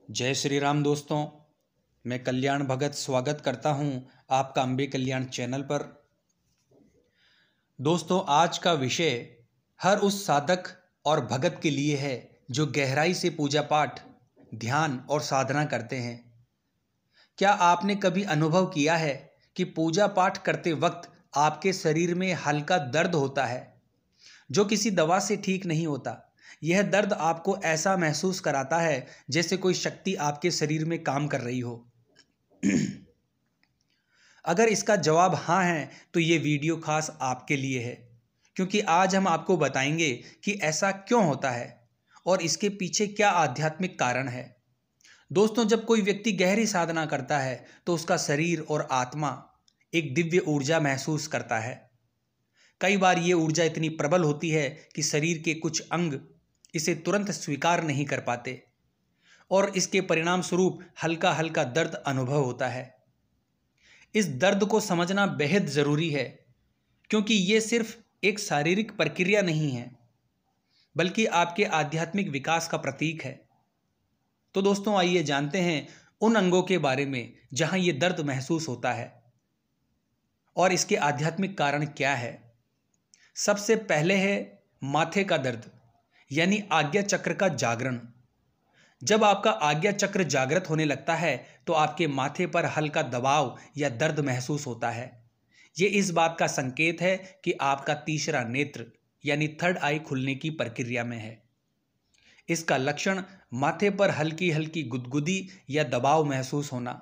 जय श्री राम दोस्तों। मैं कल्याण भगत स्वागत करता हूं आपका अंबे कल्याण चैनल पर। दोस्तों, आज का विषय हर उस साधक और भगत के लिए है जो गहराई से पूजा पाठ, ध्यान और साधना करते हैं। क्या आपने कभी अनुभव किया है कि पूजा पाठ करते वक्त आपके शरीर में हल्का दर्द होता है जो किसी दवा से ठीक नहीं होता? यह दर्द आपको ऐसा महसूस कराता है जैसे कोई शक्ति आपके शरीर में काम कर रही हो। अगर इसका जवाब हाँ है तो ये वीडियो खास आपके लिए है, क्योंकि आज हम आपको बताएंगे कि ऐसा क्यों होता है और इसके पीछे क्या आध्यात्मिक कारण है। दोस्तों, जब कोई व्यक्ति गहरी साधना करता है तो उसका शरीर और आत्मा एक दिव्य ऊर्जा महसूस करता है। कई बार ये ऊर्जा इतनी प्रबल होती है कि शरीर के कुछ अंग इसे तुरंत स्वीकार नहीं कर पाते और इसके परिणाम स्वरूप हल्का हल्का दर्द अनुभव होता है। इस दर्द को समझना बेहद ज़रूरी है, क्योंकि ये सिर्फ एक शारीरिक प्रक्रिया नहीं है बल्कि आपके आध्यात्मिक विकास का प्रतीक है। तो दोस्तों, आइए जानते हैं उन अंगों के बारे में जहां ये दर्द महसूस होता है और इसके आध्यात्मिक कारण क्या है। सबसे पहले है माथे का दर्द, यानी आज्ञा चक्र का जागरण। जब आपका आज्ञा चक्र जागृत होने लगता है तो आपके माथे पर हल्का दबाव या दर्द महसूस होता है। ये इस बात का संकेत है कि आपका तीसरा नेत्र यानी थर्ड आई खुलने की प्रक्रिया में है। इसका लक्षण माथे पर हल्की हल्की गुदगुदी या दबाव महसूस होना,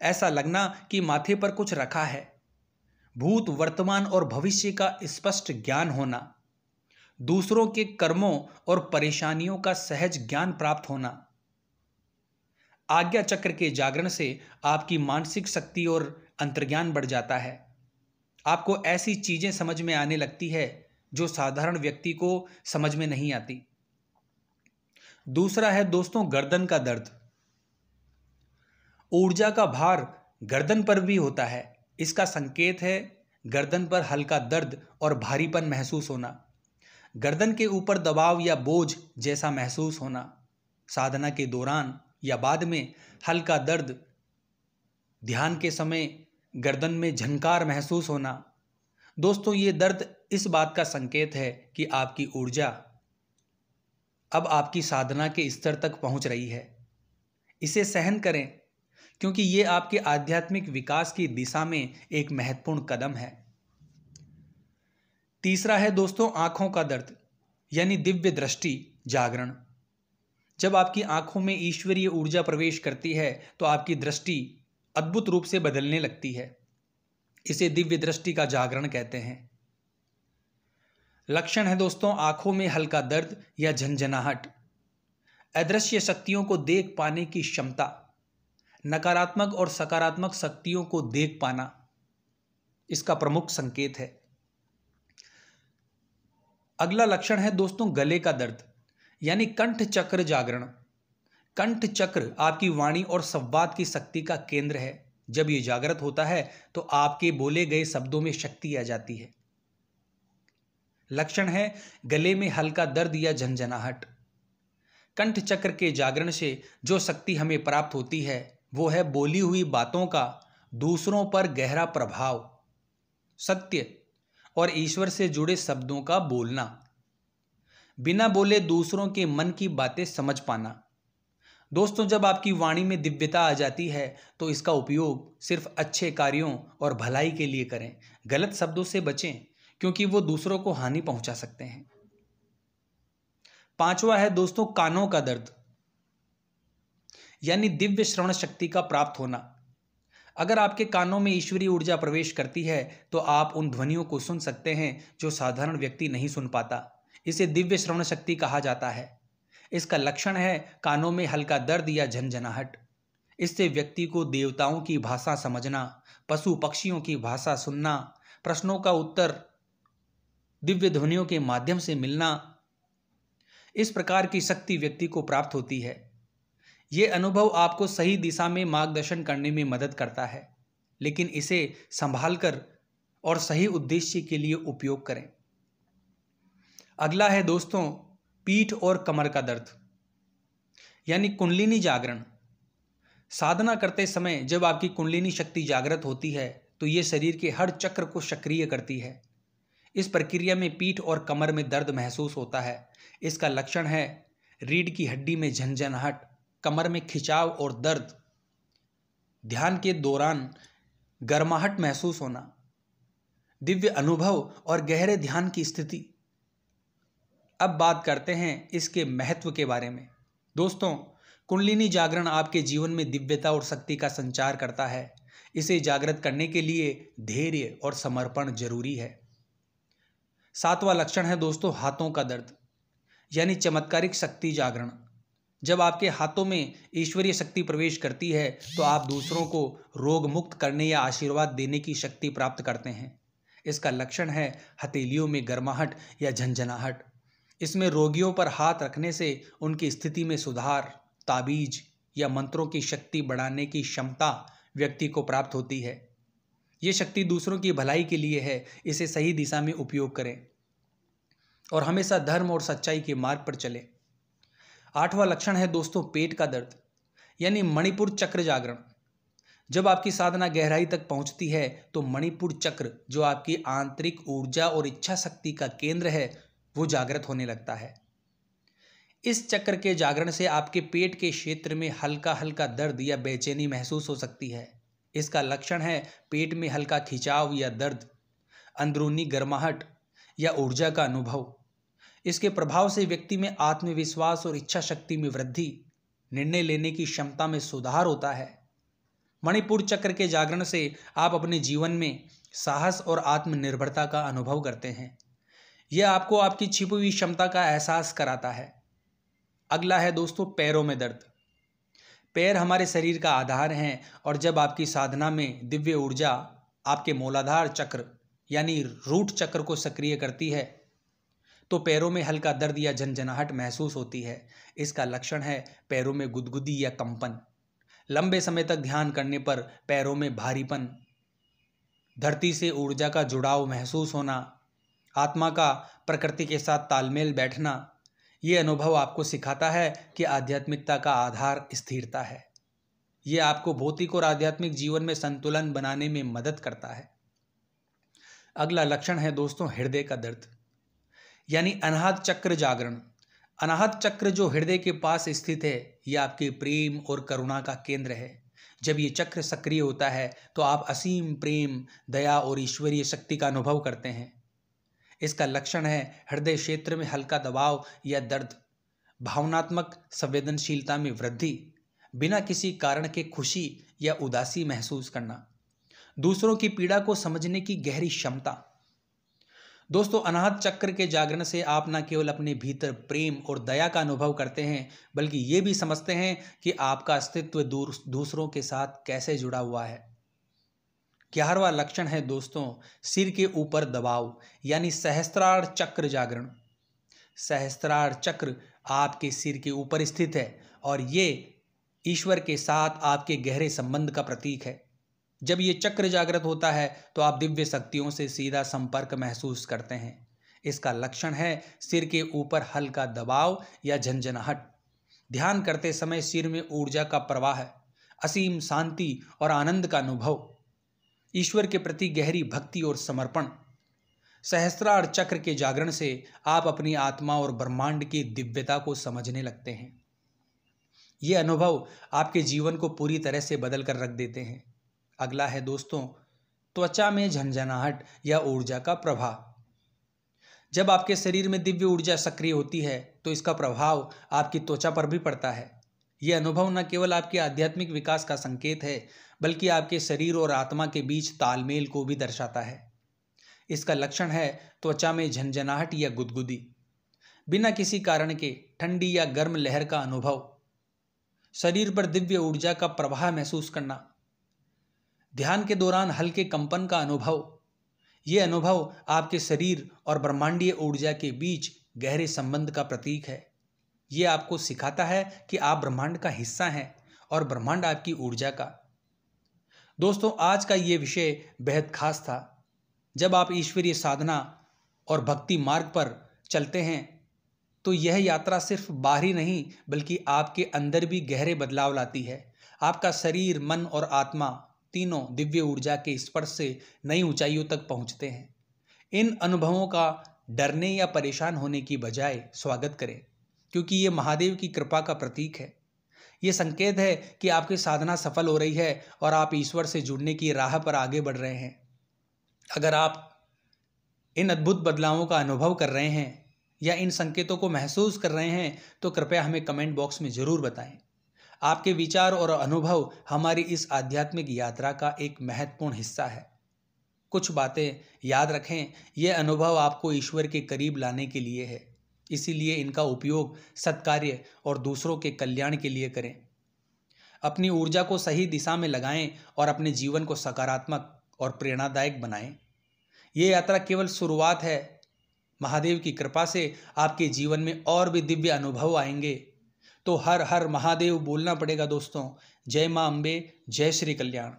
ऐसा लगना कि माथे पर कुछ रखा है। भूत, वर्तमान और भविष्य का स्पष्ट ज्ञान होना, दूसरों के कर्मों और परेशानियों का सहज ज्ञान प्राप्त होना। आज्ञा चक्र के जागरण से आपकी मानसिक शक्ति और अंतर्ज्ञान बढ़ जाता है। आपको ऐसी चीजें समझ में आने लगती है जो साधारण व्यक्ति को समझ में नहीं आती। दूसरा है दोस्तों गर्दन का दर्द। ऊर्जा का भार गर्दन पर भी होता है। इसका संकेत है गर्दन पर हल्का दर्द और भारीपन महसूस होना, गर्दन के ऊपर दबाव या बोझ जैसा महसूस होना, साधना के दौरान या बाद में हल्का दर्द, ध्यान के समय गर्दन में झंकार महसूस होना। दोस्तों, ये दर्द इस बात का संकेत है कि आपकी ऊर्जा अब आपकी साधना के स्तर तक पहुंच रही है। इसे सहन करें, क्योंकि ये आपके आध्यात्मिक विकास की दिशा में एक महत्वपूर्ण कदम है। तीसरा है दोस्तों आंखों का दर्द, यानी दिव्य दृष्टि जागरण। जब आपकी आंखों में ईश्वरीय ऊर्जा प्रवेश करती है तो आपकी दृष्टि अद्भुत रूप से बदलने लगती है। इसे दिव्य दृष्टि का जागरण कहते हैं। लक्षण है दोस्तों आंखों में हल्का दर्द या झंझनाहट, अदृश्य शक्तियों को देख पाने की क्षमता, नकारात्मक और सकारात्मक शक्तियों को देख पाना इसका प्रमुख संकेत है। अगला लक्षण है दोस्तों गले का दर्द, यानी कंठ चक्र जागरण। कंठ चक्र आपकी वाणी और संवाद की शक्ति का केंद्र है। जब ये जागृत होता है तो आपके बोले गए शब्दों में शक्ति आ जाती है। लक्षण है गले में हल्का दर्द या झंझनाहट। कंठ चक्र के जागरण से जो शक्ति हमें प्राप्त होती है वो है बोली हुई बातों का दूसरों पर गहरा प्रभाव, सत्य और ईश्वर से जुड़े शब्दों का बोलना, बिना बोले दूसरों के मन की बातें समझ पाना। दोस्तों, जब आपकी वाणी में दिव्यता आ जाती है तो इसका उपयोग सिर्फ अच्छे कार्यों और भलाई के लिए करें। गलत शब्दों से बचें, क्योंकि वो दूसरों को हानि पहुंचा सकते हैं। पांचवा है दोस्तों कानों का दर्द, यानी दिव्य श्रवण शक्ति का प्राप्त होना। अगर आपके कानों में ईश्वरीय ऊर्जा प्रवेश करती है तो आप उन ध्वनियों को सुन सकते हैं जो साधारण व्यक्ति नहीं सुन पाता। इसे दिव्य श्रवण शक्ति कहा जाता है। इसका लक्षण है कानों में हल्का दर्द या झंझनाहट। इससे व्यक्ति को देवताओं की भाषा समझना, पशु पक्षियों की भाषा सुनना, प्रश्नों का उत्तर दिव्य ध्वनियों के माध्यम से मिलना, इस प्रकार की शक्ति व्यक्ति को प्राप्त होती है। ये अनुभव आपको सही दिशा में मार्गदर्शन करने में मदद करता है, लेकिन इसे संभालकर और सही उद्देश्य के लिए उपयोग करें। अगला है दोस्तों पीठ और कमर का दर्द, यानी कुंडलिनी जागरण। साधना करते समय जब आपकी कुंडलिनी शक्ति जागृत होती है तो ये शरीर के हर चक्र को सक्रिय करती है। इस प्रक्रिया में पीठ और कमर में दर्द महसूस होता है। इसका लक्षण है रीढ़ की हड्डी में झंझनाहट, कमर में खिंचाव और दर्द, ध्यान के दौरान गर्माहट महसूस होना, दिव्य अनुभव और गहरे ध्यान की स्थिति। अब बात करते हैं इसके महत्व के बारे में। दोस्तों, कुंडलिनी जागरण आपके जीवन में दिव्यता और शक्ति का संचार करता है। इसे जागृत करने के लिए धैर्य और समर्पण जरूरी है। 7वां लक्षण है दोस्तों हाथों का दर्द, यानी चमत्कारिक शक्ति जागरण। जब आपके हाथों में ईश्वरीय शक्ति प्रवेश करती है तो आप दूसरों को रोग मुक्त करने या आशीर्वाद देने की शक्ति प्राप्त करते हैं। इसका लक्षण है हथेलियों में गर्माहट या झंझनाहट। इसमें रोगियों पर हाथ रखने से उनकी स्थिति में सुधार, ताबीज या मंत्रों की शक्ति बढ़ाने की क्षमता व्यक्ति को प्राप्त होती है। ये शक्ति दूसरों की भलाई के लिए है। इसे सही दिशा में उपयोग करें और हमेशा धर्म और सच्चाई के मार्ग पर चलें। 8वां लक्षण है दोस्तों पेट का दर्द, यानी मणिपुर चक्र जागरण। जब आपकी साधना गहराई तक पहुंचती है तो मणिपुर चक्र, जो आपकी आंतरिक ऊर्जा और इच्छा शक्ति का केंद्र है, वो जागृत होने लगता है। इस चक्र के जागरण से आपके पेट के क्षेत्र में हल्का हल्का दर्द या बेचैनी महसूस हो सकती है। इसका लक्षण है पेट में हल्का खिंचाव या दर्द, अंदरूनी गर्माहट या ऊर्जा का अनुभव। इसके प्रभाव से व्यक्ति में आत्मविश्वास और इच्छा शक्ति में वृद्धि, निर्णय लेने की क्षमता में सुधार होता है। मणिपुर चक्र के जागरण से आप अपने जीवन में साहस और आत्मनिर्भरता का अनुभव करते हैं। यह आपको आपकी छिपी हुई क्षमता का एहसास कराता है। अगला है दोस्तों पैरों में दर्द। पैर हमारे शरीर का आधार हैं और जब आपकी साधना में दिव्य ऊर्जा आपके मूलाधार चक्र यानी रूट चक्र को सक्रिय करती है तो पैरों में हल्का दर्द या झंझनाहट महसूस होती है। इसका लक्षण है पैरों में गुदगुदी या कंपन, लंबे समय तक ध्यान करने पर पैरों में भारीपन, धरती से ऊर्जा का जुड़ाव महसूस होना, आत्मा का प्रकृति के साथ तालमेल बैठना। ये अनुभव आपको सिखाता है कि आध्यात्मिकता का आधार स्थिरता है। ये आपको भौतिक और आध्यात्मिक जीवन में संतुलन बनाने में मदद करता है। अगला लक्षण है दोस्तों हृदय का दर्द, यानी अनाहत चक्र जागरण। अनाहत चक्र जो हृदय के पास स्थित है, यह आपके प्रेम और करुणा का केंद्र है। जब ये चक्र सक्रिय होता है तो आप असीम प्रेम, दया और ईश्वरीय शक्ति का अनुभव करते हैं। इसका लक्षण है हृदय क्षेत्र में हल्का दबाव या दर्द, भावनात्मक संवेदनशीलता में वृद्धि, बिना किसी कारण के खुशी या उदासी महसूस करना, दूसरों की पीड़ा को समझने की गहरी क्षमता। दोस्तों, अनाहत चक्र के जागरण से आप न केवल अपने भीतर प्रेम और दया का अनुभव करते हैं बल्कि ये भी समझते हैं कि आपका अस्तित्व दूसरों के साथ कैसे जुड़ा हुआ है। 11वां लक्षण है दोस्तों सिर के ऊपर दबाव, यानी सहस्त्रार चक्र जागरण। सहस्त्रार चक्र आपके सिर के ऊपर स्थित है और ये ईश्वर के साथ आपके गहरे संबंध का प्रतीक है। जब ये चक्र जागृत होता है तो आप दिव्य शक्तियों से सीधा संपर्क महसूस करते हैं। इसका लक्षण है सिर के ऊपर हल्का दबाव या झंझनाहट। ध्यान करते समय सिर में ऊर्जा का प्रवाह, असीम शांति और आनंद का अनुभव, ईश्वर के प्रति गहरी भक्ति और समर्पण। सहस्त्रार चक्र के जागरण से आप अपनी आत्मा और ब्रह्मांड की दिव्यता को समझने लगते हैं। ये अनुभव आपके जीवन को पूरी तरह से बदल कर रख देते हैं। अगला है दोस्तों त्वचा में झंझनाहट या ऊर्जा का प्रभाव। जब आपके शरीर में दिव्य ऊर्जा सक्रिय होती है तो इसका प्रभाव आपकी त्वचा पर भी पड़ता है। यह अनुभव न केवल आपके आध्यात्मिक विकास का संकेत है बल्कि आपके शरीर और आत्मा के बीच तालमेल को भी दर्शाता है। इसका लक्षण है त्वचा में झंझनाहट या गुदगुदी, बिना किसी कारण के ठंडी या गर्म लहर का अनुभव, शरीर पर दिव्य ऊर्जा का प्रवाह महसूस करना, ध्यान के दौरान हल्के कंपन का अनुभव। ये अनुभव आपके शरीर और ब्रह्मांडीय ऊर्जा के बीच गहरे संबंध का प्रतीक है। ये आपको सिखाता है कि आप ब्रह्मांड का हिस्सा हैं और ब्रह्मांड आपकी ऊर्जा का। दोस्तों, आज का ये विषय बेहद खास था। जब आप ईश्वरीय साधना और भक्ति मार्ग पर चलते हैं तो यह यात्रा सिर्फ बाहरी नहीं बल्कि आपके अंदर भी गहरे बदलाव लाती है। आपका शरीर, मन और आत्मा तीनों दिव्य ऊर्जा के स्पर्श से नई ऊंचाइयों तक पहुंचते हैं। इन अनुभवों का डरने या परेशान होने की बजाय स्वागत करें, क्योंकि ये महादेव की कृपा का प्रतीक है। ये संकेत है कि आपकी साधना सफल हो रही है और आप ईश्वर से जुड़ने की राह पर आगे बढ़ रहे हैं। अगर आप इन अद्भुत बदलावों का अनुभव कर रहे हैं या इन संकेतों को महसूस कर रहे हैं तो कृपया हमें कमेंट बॉक्स में ज़रूर बताएं। आपके विचार और अनुभव हमारी इस आध्यात्मिक यात्रा का एक महत्वपूर्ण हिस्सा है। कुछ बातें याद रखें, यह अनुभव आपको ईश्वर के करीब लाने के लिए है, इसीलिए इनका उपयोग सत्कार्य और दूसरों के कल्याण के लिए करें। अपनी ऊर्जा को सही दिशा में लगाएं और अपने जीवन को सकारात्मक और प्रेरणादायक बनाएं। ये यात्रा केवल शुरुआत है। महादेव की कृपा से आपके जीवन में और भी दिव्य अनुभव आएंगे। तो हर हर महादेव बोलना पड़ेगा दोस्तों। जय मां अम्बे, जय श्री कल्याण।